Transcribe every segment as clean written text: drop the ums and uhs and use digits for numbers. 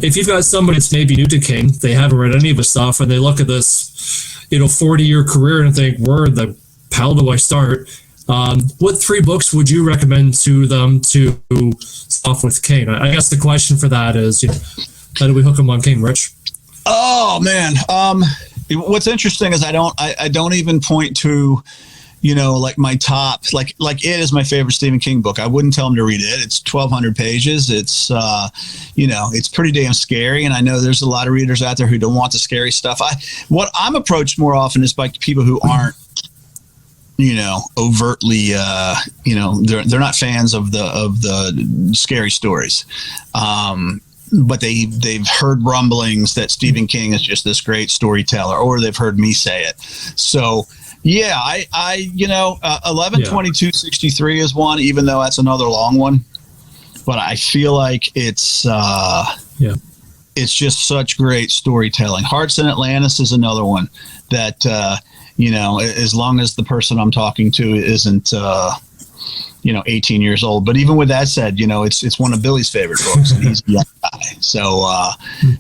if you've got somebody that's maybe new to King, they haven't read any of his stuff, and they look at this, 40-year career and think, where the hell do I start? What 3 books would you recommend to them to start off with King? I guess the question for that is, how do we hook them on King, Rich? Oh man, what's interesting is I don't even point to, like my top, like It is my favorite Stephen King book. I wouldn't tell them to read it. It's 1,200 pages. It's, it's pretty damn scary. And I know there's a lot of readers out there who don't want the scary stuff. What I'm approached more often is by people who aren't, overtly, they're not fans of the scary stories. But they've heard rumblings that Stephen King is just this great storyteller, or they've heard me say it. So yeah, 11/22/63 is one, even though that's another long one. But I feel like it's just such great storytelling. Hearts in Atlantis is another one that as long as the person I'm talking to isn't 18 years old. But even with that said, it's one of Billy's favorite books, and he's a young guy. So,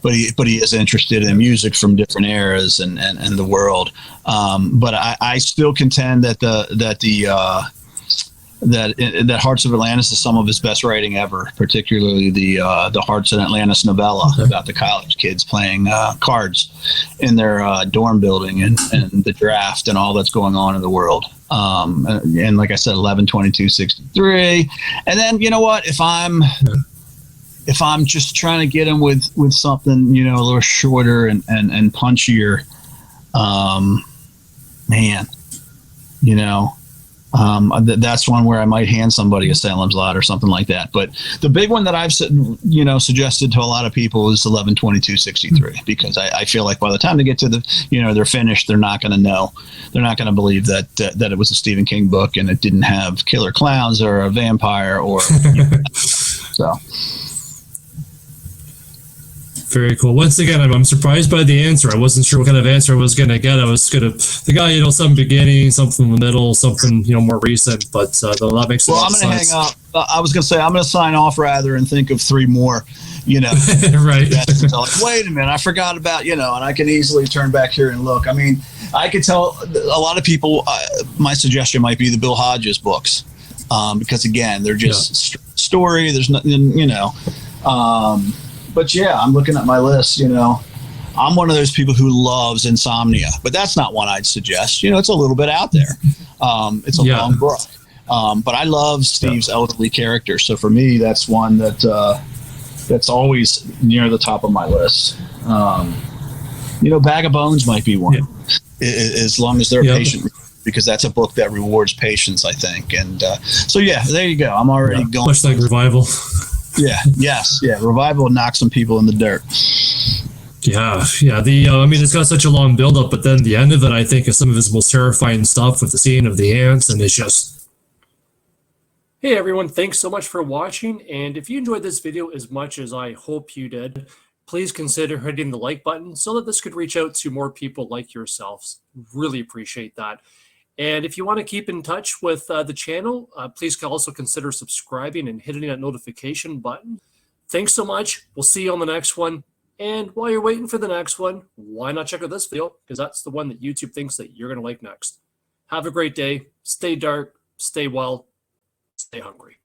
but he is interested in music from different eras and the world. But I still contend that that Hearts of Atlantis is some of his best writing ever, particularly the Hearts in Atlantis novella about the college kids playing cards in their dorm building and the draft and all that's going on in the world. And like I said, 11/22/63. And then, you know what, if I'm just trying to get him with something, a little shorter and punchier, that's one where I might hand somebody a Salem's Lot or something like that. But the big one that I've suggested to a lot of people is 11/22/63, because I feel like by the time they get to they're finished, they're not going to know. They're not going to believe that it was a Stephen King book and it didn't have killer clowns or a vampire or so. Very cool. Once again, I'm surprised by the answer. I wasn't sure what kind of answer I was going to get. I was going to, the guy, some beginning, something in the middle, something, more recent, but that makes a lot of sense. I'm going to hang up. I was going to say, I'm going to sign off rather and think of 3 more, Right. Like, wait a minute, I forgot about, and I can easily turn back here and look. I mean, I could tell a lot of people, my suggestion might be the Bill Hodges books, because again, they're just story. There's nothing, but yeah, I'm looking at my list, I'm one of those people who loves Insomnia, but that's not one I'd suggest. It's a little bit out there. It's a long book. But I love Steve's elderly character. So for me, that's one that's always near the top of my list. Bag of Bones might be one, as long as they're patient, because that's a book that rewards patience, I think. And so, yeah, there you go. I'm already going. Much like Revival. Revival knocks some people in the dirt. It's got such a long build-up, but then the end of it, I think, is some of his most terrifying stuff with the scene of the ants, and it's just... Hey everyone, thanks so much for watching, and if you enjoyed this video as much as I hope you did, please consider hitting the like button so that this could reach out to more people like yourselves. Really appreciate that. And if you want to keep in touch with the channel, please also consider subscribing and hitting that notification button. Thanks so much. We'll see you on the next one. And while you're waiting for the next one, why not check out this video? Because that's the one that YouTube thinks that you're going to like next. Have a great day. Stay dark. Stay well. Stay hungry.